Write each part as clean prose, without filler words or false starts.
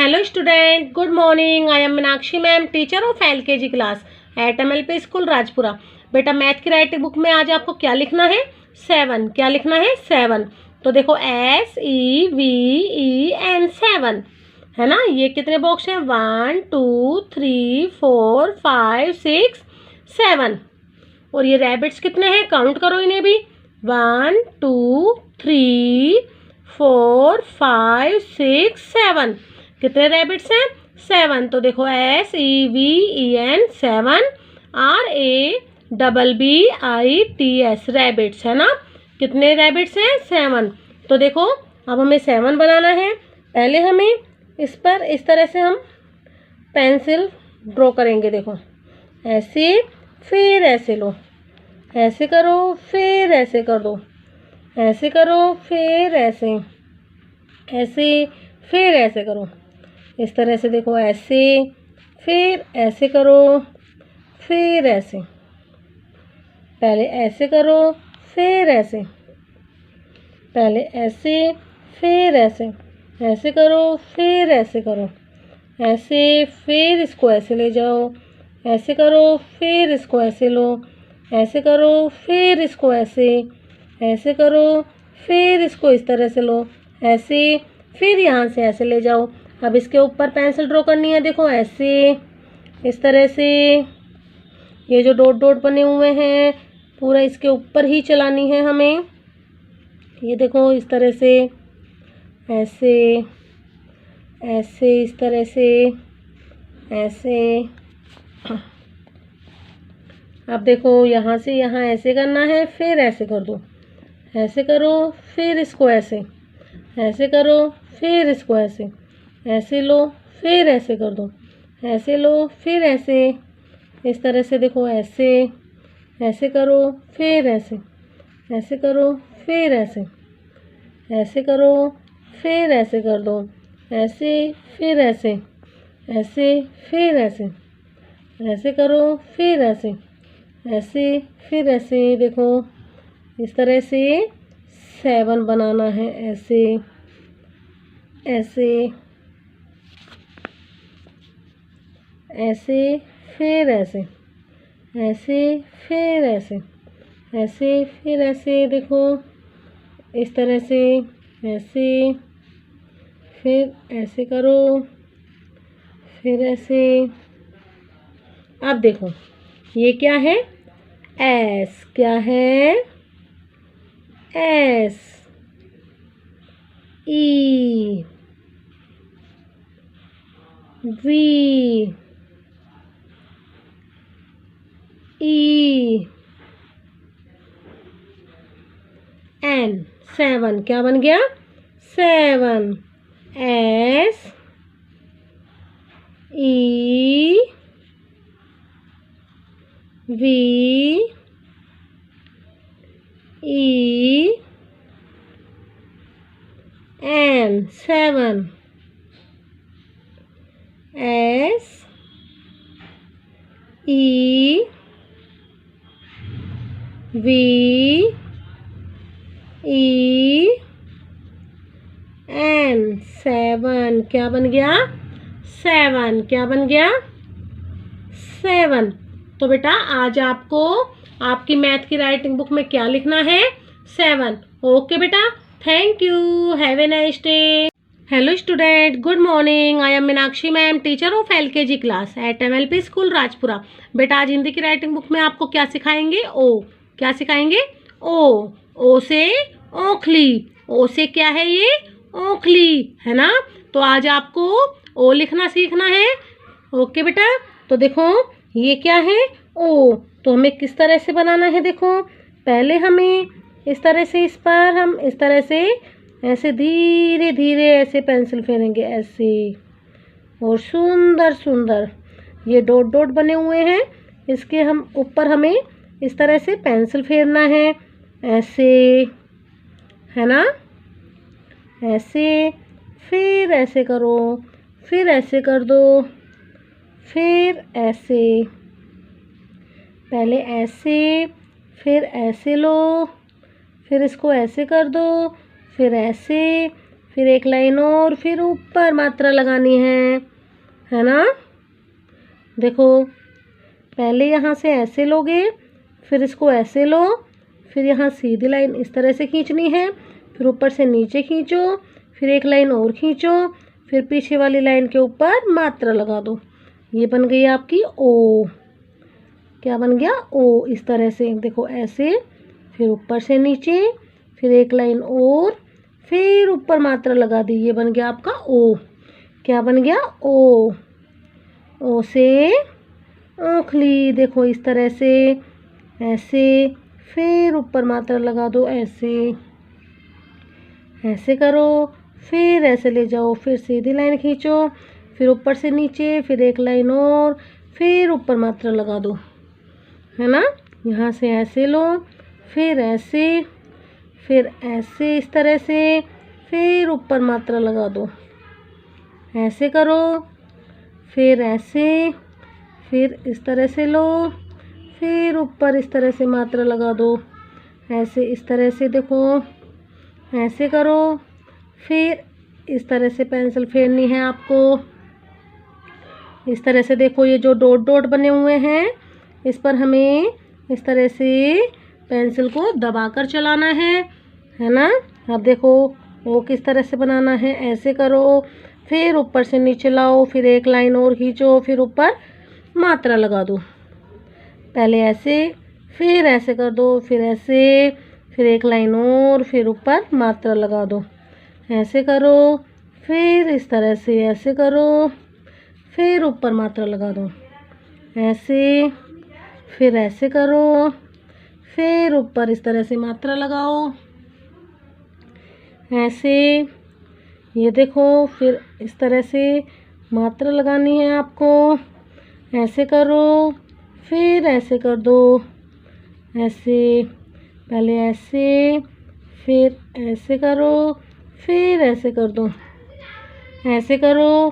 Hello student, good morning. I am Meenakshi ma'am, teacher of LKG class at MLP school Rajpura. बेटा math की writing book में आज आपको क्या लिखना है? 7। क्या लिखना है? 7। तो देखो SEVEN 7 है ना। ये कितने बॉक्स हैं? 1 2 3 4 5 6 7। और ये रैबिट्स कितने हैं? काउंट करो इन्हें भी। 1 2 3 4 5 6 7। कितने रैबिट्स हैं? 7। तो देखो SEVEN 7 RABBITS रैबिट्स है ना। कितने रैबिट्स हैं? 7। तो देखो अब हमें 7 बनाना है। पहले हमें इस पर इस तरह से हम पेंसिल ड्रॉ करेंगे। देखो ऐसे, फिर ऐसे लो, ऐसे करो, फिर ऐसे कर दो, ऐसे करो, फिर ऐसे, ऐसे, फिर ऐसे करो। इस तरह से देखो ऐसे, फिर ऐसे करो, फिर ऐसे, पहले ऐसे करो, फिर ऐसे, पहले ऐसे, फिर ऐसे, ऐसे करो, फिर ऐसे करो, ऐसे, फिर इसको ऐसे ले जाओ, ऐसे करो, फिर इसको ऐसे लो, ऐसे करो, फिर इसको ऐसे, ऐसे करो, फिर इसको इस तरह से लो, ऐसे, फिर यहाँ से ऐसे ले जाओ। अब इसके ऊपर पेंसिल ड्रॉ करनी है। देखो ऐसे, इस तरह से, ये जो डॉट डॉट बने हुए हैं पूरा इसके ऊपर ही चलानी है हमें। ये देखो इस तरह से, ऐसे, ऐसे, इस तरह से, ऐसे। अब देखो यहाँ से यहाँ ऐसे करना है, फिर ऐसे कर दो, ऐसे करो, फिर इसको ऐसे, ऐसे करो, फिर इसको ऐसे, ऐसे लो, फिर ऐसे कर दो, ऐसे लो, फिर ऐसे, इस तरह से देखो ऐसे, ऐसे करो, फिर ऐसे, ऐसे करो, फिर ऐसे, ऐसे करो, फिर ऐसे कर दो, ऐसे, फिर ऐसे, ऐसे, फिर ऐसे, ऐसे करो, फिर ऐसे, ऐसे, फिर ऐसे। देखो इस तरह से 7 बनाना है। ऐसे, ऐसे, ऐसे, फिर ऐसे, ऐसे, फिर ऐसे, ऐसे, फिर ऐसे। देखो इस तरह से, ऐसे, फिर ऐसे करो, फिर ऐसे। अब देखो ये क्या है? एस। क्या है? S. E, V, E, N. 7। क्या बन गया? 7। S, E, V, E, N. 7। S, E, V, E, N. 7। क्या बन गया? 7। क्या बन गया? 7। तो बेटा आज आपको आपकी मैथ की राइटिंग बुक में क्या लिखना है? 7। ओके बेटा, thank you, have a nice day. Hello student, good morning. I am Meenakshi ma'am, teacher of LKG class at MLP school Rajpura. बेटा आज हिंदी की राइटिंग बुक में आपको क्या सिखाएंगे? ओ। क्या सिखाएंगे? ओ। ओ से ओखली। ओ से क्या है ये? ओखली है ना। तो आज आपको ओ लिखना सीखना है। ओके बेटा, तो देखो ये क्या है? ओ। तो हमें किस तरह से बनाना है? देखो पहले हमें इस तरह से, इस पर हम इस तरह से ऐसे धीरे धीरे ऐसे पेंसिल फेरेंगे ऐसे, और सुंदर सुंदर ये डॉट डॉट बने हुए हैं, इसके हम ऊपर हमें इस तरह से पेंसिल फेरना है ऐसे, है ना। ऐसे, फिर ऐसे करो, फिर ऐसे कर दो, फिर ऐसे, पहले ऐसे, फिर ऐसे लो, फिर इसको ऐसे कर दो, फिर ऐसे, फिर एक लाइन और, फिर ऊपर मात्रा लगानी है ना। देखो पहले यहाँ से ऐसे लोगे, फिर इसको ऐसे लो, फिर यहाँ सीधी लाइन इस तरह से खींचनी है, फिर ऊपर से नीचे खींचो, फिर एक लाइन और खींचो, फिर पीछे वाली लाइन के ऊपर मात्रा लगा दो। ये बन गई आपकी ओ। क्या बन गया? ओ। इस तरह से देखो ऐसे, फिर ऊपर से नीचे, फिर एक लाइन और, फिर ऊपर मात्रा लगा दी। ये बन गया आपका ओ। क्या बन गया? ओ। ओ से ओखली। देखो इस तरह से, ऐसे, फिर ऊपर मात्रा लगा दो, ऐसे करो, फिर ऐसे ले जाओ, फिर सीधी लाइन खींचो, फिर ऊपर से नीचे, फिर एक लाइन और, फिर ऊपर मात्रा लगा दो, है ना। यहाँ से ऐसे लो, फिर ऐसे, फिर ऐसे इस तरह से, फिर ऊपर मात्रा लगा दो, ऐसे करो, फिर ऐसे, फिर इस तरह से लो, फिर ऊपर इस तरह से मात्रा लगा दो, ऐसे इस तरह से। देखो ऐसे करो, फिर इस तरह से पेंसिल फेरनी है आपको, इस तरह से। देखो ये जो डॉट डॉट बने हुए हैं, इस पर हमें इस तरह से पेंसिल को दबाकर चलाना है ना। अब देखो वो किस तरह से बनाना है, ऐसे करो, फिर ऊपर से नीचे लाओ, फिर एक लाइन और खींचो, फिर ऊपर मात्रा लगा दो। पहले ऐसे, फिर ऐसे कर दो, फिर ऐसे, फिर एक लाइन और, फिर ऊपर मात्रा लगा दो, ऐसे करो, फिर इस तरह से ऐसे करो, फिर ऊपर मात्रा लगा दो, ऐसे, फिर ऐसे करो, फिर ऊपर इस तरह से मात्रा लगाओ, ऐसे। ये देखो फिर इस तरह से मात्रा लगानी है आपको, ऐसे करो, फिर ऐसे कर दो, ऐसे, पहले ऐसे, फिर ऐसे करो, फिर ऐसे कर दो, ऐसे करो,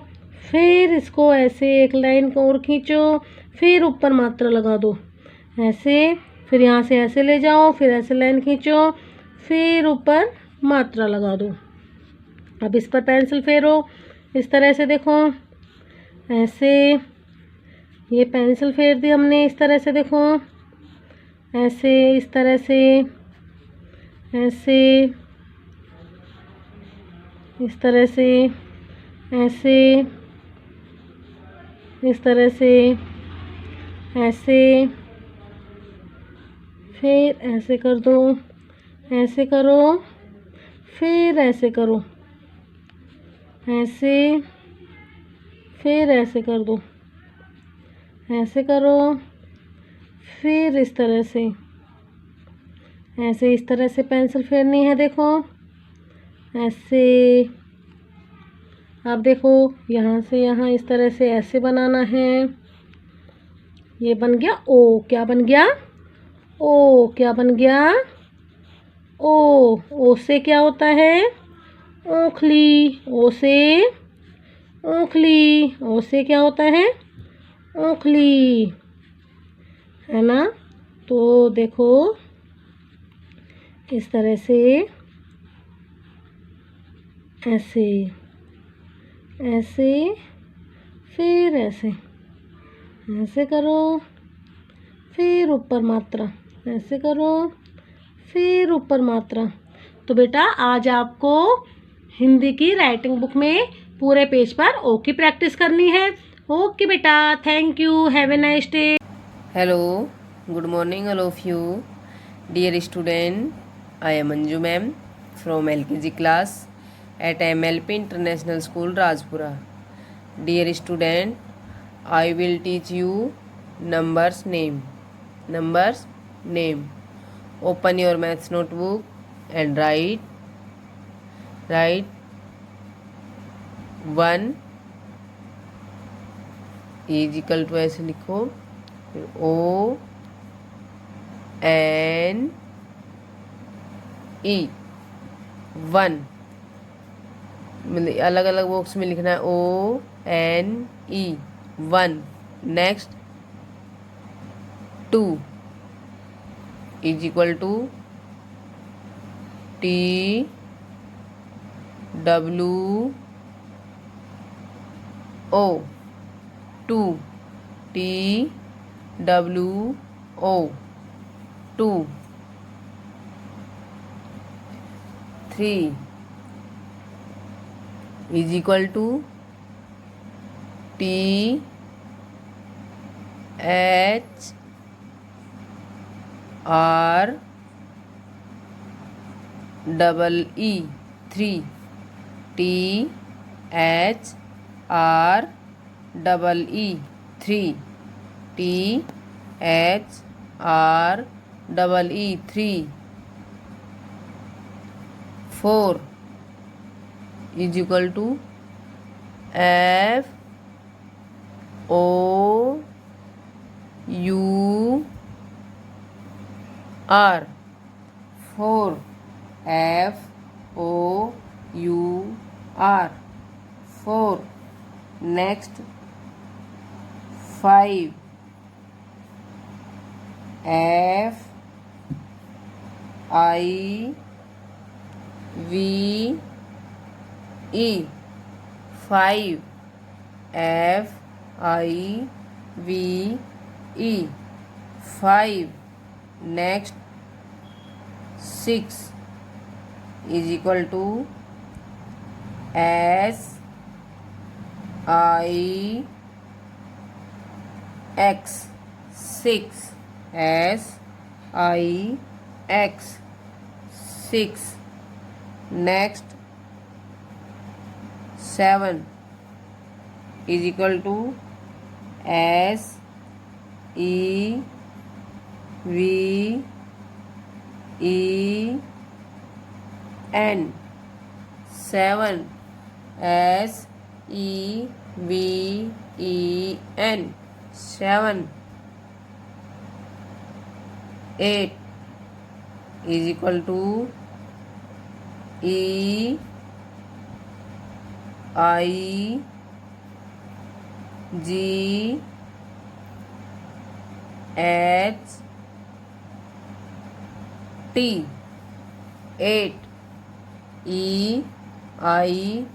फिर इसको ऐसे एक लाइन को और खींचो, फिर ऊपर मात्रा लगा दो, ऐसे, फिर यहाँ से ऐसे ले जाओ, फिर ऐसे लाइन खींचो, फिर ऊपर मात्रा लगा दो। अब इस पर पेंसिल फेरो इस तरह से। देखो ऐसे, ये पेंसिल फेर दी हमने इस तरह से। देखो ऐसे, इस तरह से, ऐसे, इस तरह से, ऐसे, इस तरह से, ऐसे, फिर ऐसे कर दो, ऐसे करो, फिर ऐसे करो, ऐसे, फिर ऐसे कर दो, ऐसे करो, फिर इस तरह से, ऐसे इस तरह से पेंसिल फेरनी है। देखो ऐसे। अब देखो यहाँ से यहाँ इस तरह से ऐसे बनाना है। ये बन गया ओ। क्या बन गया? ओ। क्या बन गया? ओ। ओ से क्या होता है? ओखली। ओ से ओखली। ओ से क्या होता है? ओखली, है ना। तो देखो इस तरह से, ऐसे, ऐसे, फिर ऐसे, ऐसे करो, फिर ऊपर मात्रा, ऐसे करो, फिर ऊपर मात्रा। तो बेटा आज आपको हिंदी की राइटिंग बुक में पूरे पेज पर ओ की प्रैक्टिस करनी है। ओके बेटा, thank you, have a nice day. Hello, good morning all of you. Dear student, I am Anju ma'am from LKG class at MLP International School Rajpura. Dear student, I will teach you numbers name. Numbers name. Open your maths notebook and write 1 is equal to, ऐसे लिखो, O N E 1, मतलब अलग अलग box में लिखना है। O N E 1। Next 2 is equal to T W O 2 T W O 2 3 is equal to T H R double E 3 T H R double E 3 T H R double E 3 4 is equal to F O U R 4 F O U R 4 next 5 F I V E 5 F I V E 5 next 6 is equal to S I X 6 S I X 6 next 7 is equal to S E V E N 7 S E V E N 7 8 is equal to E I G H T 8 E I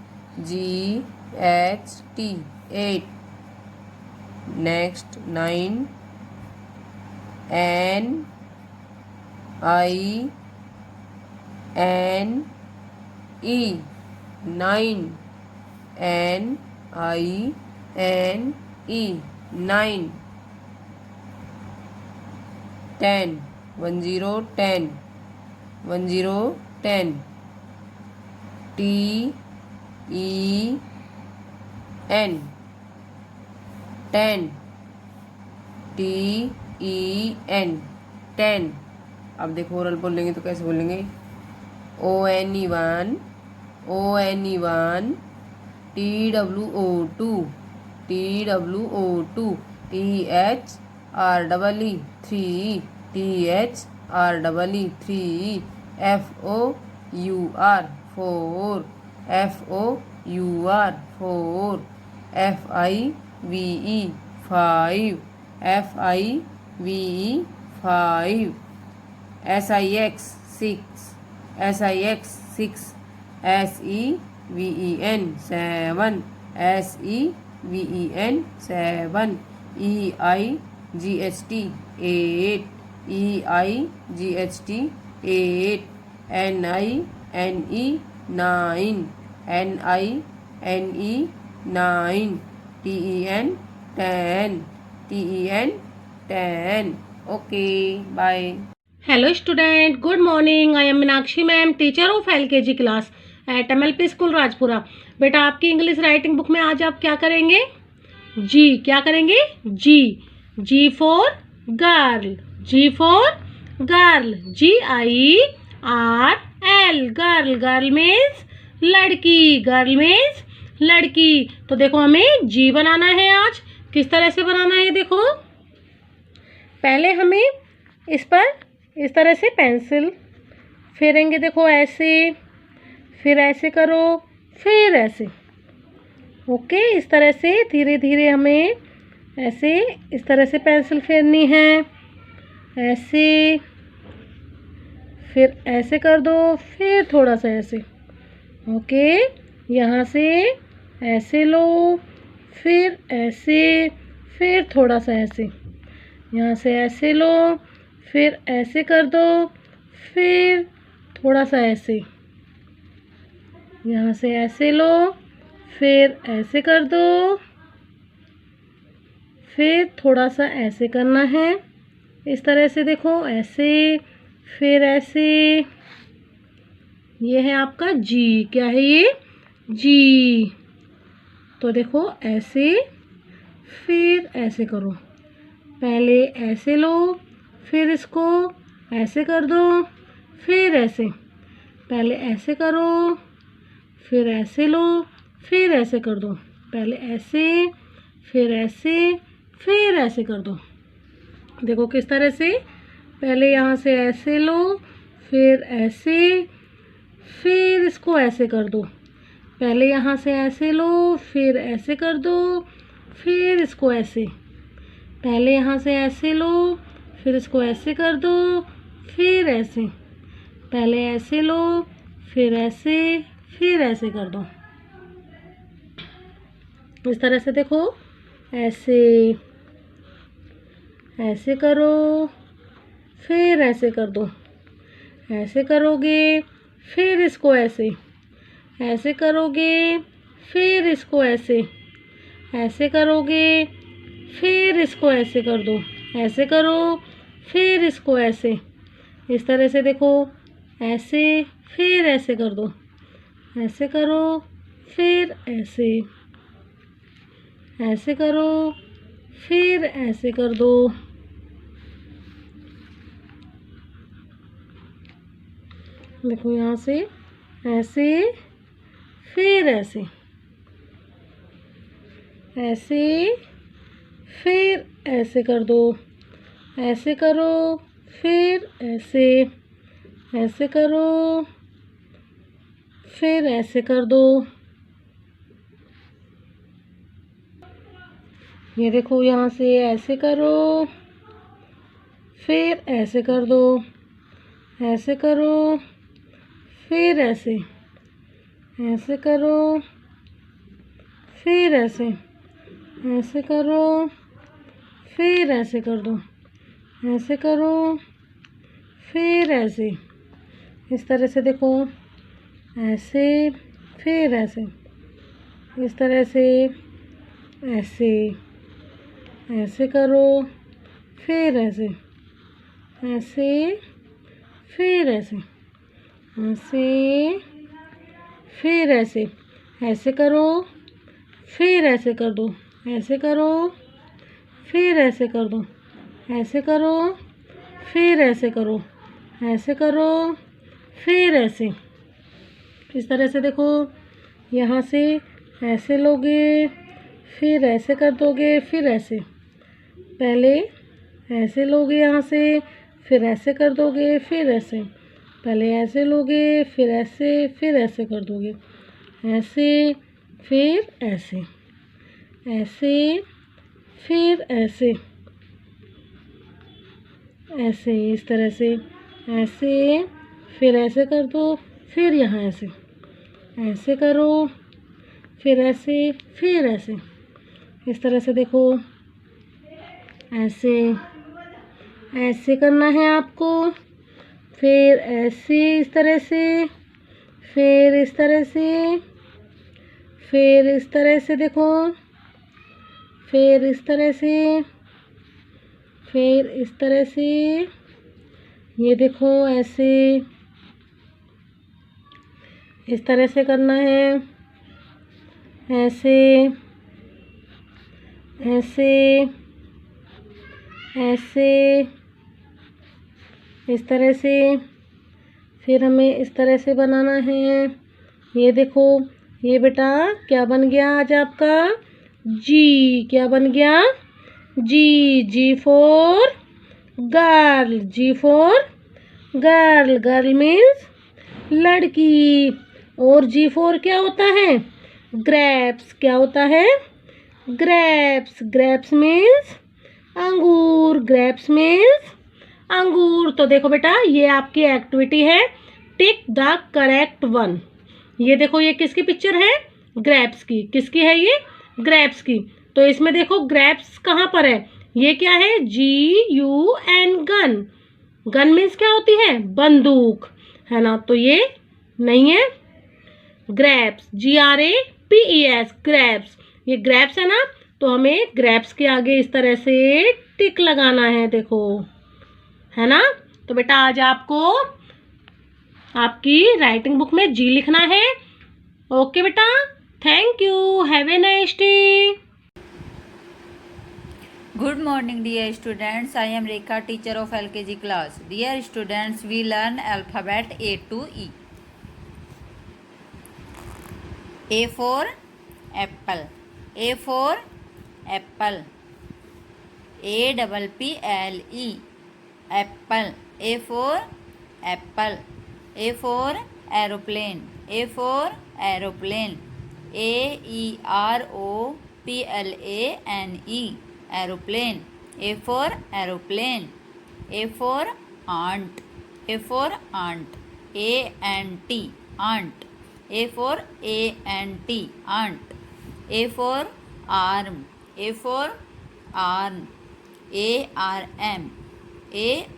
G H T 8 next 9 N I N E 9 N I N E 9 10 10 T E N 10 T E N 10 अब देखो oral बोलेंगे तो कैसे बोलेंगे ONE1 TWO2 THREE 3 THREE 4 FOUR 5 FIVE 5 SIX 6 SEVEN 7 EIGHT 8 NINE 9 TEN 10 okay bye. Hello student, good morning. I am Meenakshi ma'am, teacher of LKG class at MLP School Rajpura. बेटा आपकी English writing book में आज आप क्या करेंगे? G, क्या करेंगे? G for girl, GIRL, girl means लड़की, तो देखो हमें जी बनाना है आज। किस तरह से बनाना है देखो, पहले हमें इस पर इस तरह से पेंसिल फेरेंगे, देखो ऐसे, फिर ऐसे करो, फिर ऐसे, ओके। इस तरह से धीरे धीरे हमें ऐसे इस तरह से पेंसिल फेरनी है, ऐसे, फिर ऐसे कर दो, फिर थोड़ा सा ऐसे, ओके, यहाँ से ऐसे लो, फिर ऐसे, फिर थोड़ा सा ऐसे, यहाँ से ऐसे लो, फिर ऐसे कर दो, फिर थोड़ा सा ऐसे, यहाँ से ऐसे लो, फिर ऐसे कर दो, फिर थोड़ा सा ऐसे करना है, इस तरह से देखो, ऐसे, फिर ऐसे। ये है आपका जी। क्या है ये? जी। तो देखो ऐसे, फिर ऐसे करो, पहले ऐसे लो, फिर इसको ऐसे कर दो, फिर ऐसे, पहले ऐसे करो, फिर ऐसे लो, फिर ऐसे कर दो, पहले ऐसे, फिर ऐसे, फिर ऐसे कर दो। देखो किस तरह से, पहले यहाँ से ऐसे लो, फिर ऐसे, फिर इसको ऐसे कर दो, पहले यहाँ से ऐसे लो, फिर ऐसे कर दो, फिर इसको ऐसे, पहले यहाँ से ऐसे लो, फिर इसको ऐसे कर दो, फिर ऐसे, पहले ऐसे लो, फिर ऐसे कर दो। इस तरह से देखो, ऐसे, ऐसे करो, फिर ऐसे कर दो, ऐसे करोगे, फिर इसको ऐसे, ऐसे करोगे, फिर इसको ऐसे, ऐसे करोगे, फिर इसको ऐसे कर दो, ऐसे करो, फिर इसको ऐसे, इस तरह से देखो, ऐसे, फिर ऐसे कर दो, ऐसे करो, फिर ऐसे, ऐसे करो, फिर ऐसे कर दो। देखो यहाँ से ऐसे, फिर ऐसे, ऐसे, फिर ऐसे कर दो, ऐसे करो, फिर ऐसे, ऐसे करो, फिर ऐसे कर दो। ये देखो यहाँ से ऐसे करो, फिर ऐसे कर दो, ऐसे करो, फिर ऐसे, ऐसे करो, फिर ऐसे, ऐसे करो, फिर ऐसे कर दो, ऐसे करो, फिर ऐसे, इस तरह से देखो, ऐसे, फिर ऐसे, इस तरह से, ऐसे, ऐसे करो, फिर ऐसे, ऐसे, फिर ऐसे, ऐसे, फिर ऐसे, ऐसे करो, फिर ऐसे कर दो, ऐसे करो, फिर ऐसे कर दो, ऐसे करो, फिर ऐसे करो, ऐसे करो, फिर ऐसे। इस तरह से देखो, यहाँ से ऐसे लोगे, फिर ऐसे कर दोगे, फिर ऐसे, पहले ऐसे लोगे यहाँ से, फिर ऐसे कर दोगे, फिर ऐसे, पहले ऐसे लोगे, फिर ऐसे कर दोगे, ऐसे, फिर ऐसे, ऐसे, फिर ऐसे, ऐसे, इस तरह से, ऐसे, फिर ऐसे कर दो, फिर यहाँ ऐसे, ऐसे करो, फिर ऐसे, फिर ऐसे, इस तरह से देखो, ऐसे, ऐसे करना है आपको, फिर ऐसे, इस तरह से, फिर इस तरह से, फिर इस तरह से देखो, फिर इस तरह से, फिर इस तरह से, ये देखो ऐसे, इस तरह से करना है, ऐसे, ऐसे, ऐसे, इस तरह से, फिर हमें इस तरह से बनाना है। ये देखो, ये बेटा क्या बन गया आज आपका? जी। क्या बन गया? G. G for girl. G for girl. Girl means लड़की। और जी फॉर क्या होता है? ग्रेप्स। क्या होता है? ग्रेप्स। ग्रेप्स मीन्स अंगूर। ग्रेप्स मीन्स अंगूर। तो देखो बेटा, ये आपकी एक्टिविटी है, टिक द करेक्ट वन। ये देखो ये किसकी पिक्चर है, ग्रेप्स की। किसकी है ये, ग्रेप्स की। तो इसमें देखो ग्रेप्स कहाँ पर है, ये क्या है, GUN, गन। गन मीन्स क्या होती है, बंदूक, है ना। तो ये नहीं है, ग्रेप्स, GRAPES, ग्रेप्स। ये ग्रेप्स है ना, तो हमें ग्रेप्स के आगे इस तरह से टिक लगाना है, देखो, है ना। तो बेटा आज आपको आपकी राइटिंग बुक में जी लिखना है। ओके बेटा, thank you, have a nice day. Good morning, dear students. I am Rekha, teacher of LKG class. Dear students, we learn alphabet A to E. A for apple. A for apple. APPLE. Apple. A for apple. A for aeroplane. A for aeroplane. AEROPLANE. Aeroplane. A for aeroplane. A for ant. A for ant. ANT. Ant. A for ANT. Ant. A for arm. A for arm. ARM.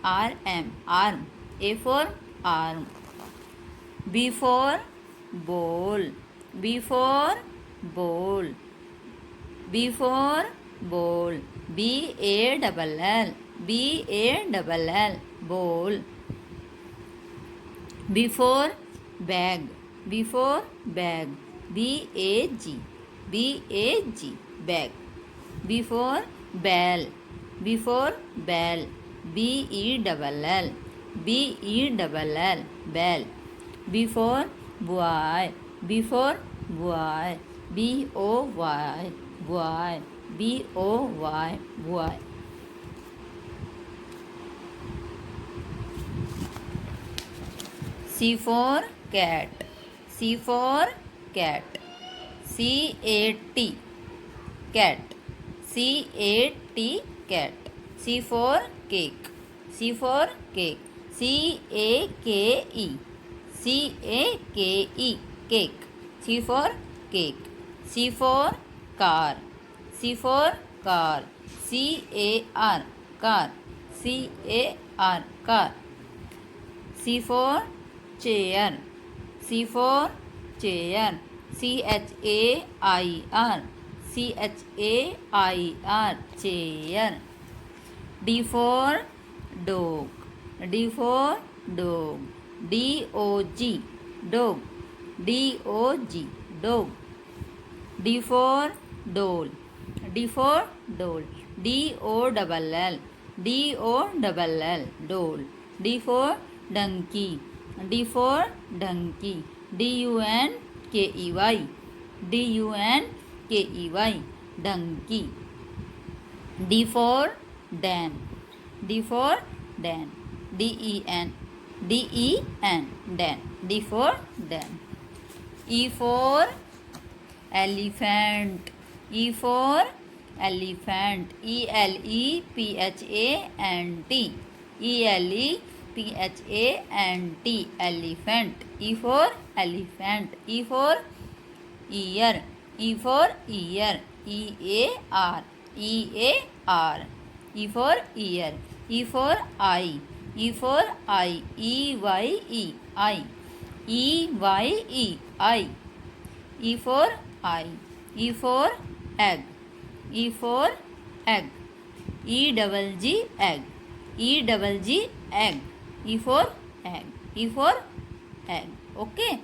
ARM. Arm. A for arm. B for ball. B for ball. B for ball. BALL. BALL. Ball. B for bag. B for bag. BAG. BAG. Bag. B for bell. B for bell. BELL. BELL. Bell. B for boy. B for boy. BOY. Boy. BOY. Boy. C for cat. C for cat. CAT. Cat. CAT. Cat. C for cake. C for cake. CAKE. CAKE. Cake. C for cake. C for car. C for car. CAR. Car. CAR. Car. C for chair. C for chair. CHAIR. CHAIR. Chair. D for dog. D for dog. DOG. Dog. DOG. Dog. D for doll. D for doll. DOLL. DOLL. Doll. D for donkey. D for donkey. DUNKEY. DUNKEY. Donkey. D for Dan. D for Dan. DEN. DEN. Dan. D for Dan. E for elephant. E for elephant. ELEPHANT. ELEPHANT. Elephant. E for elephant. E for ear. E for ear. EAR. EAR. E for ear. E for eye. E for eye. EYE. Eye. EYE. Eye. E for eye. E for egg. E for egg. EGG. Egg. EGG. Egg. E for egg. E for egg. Okay.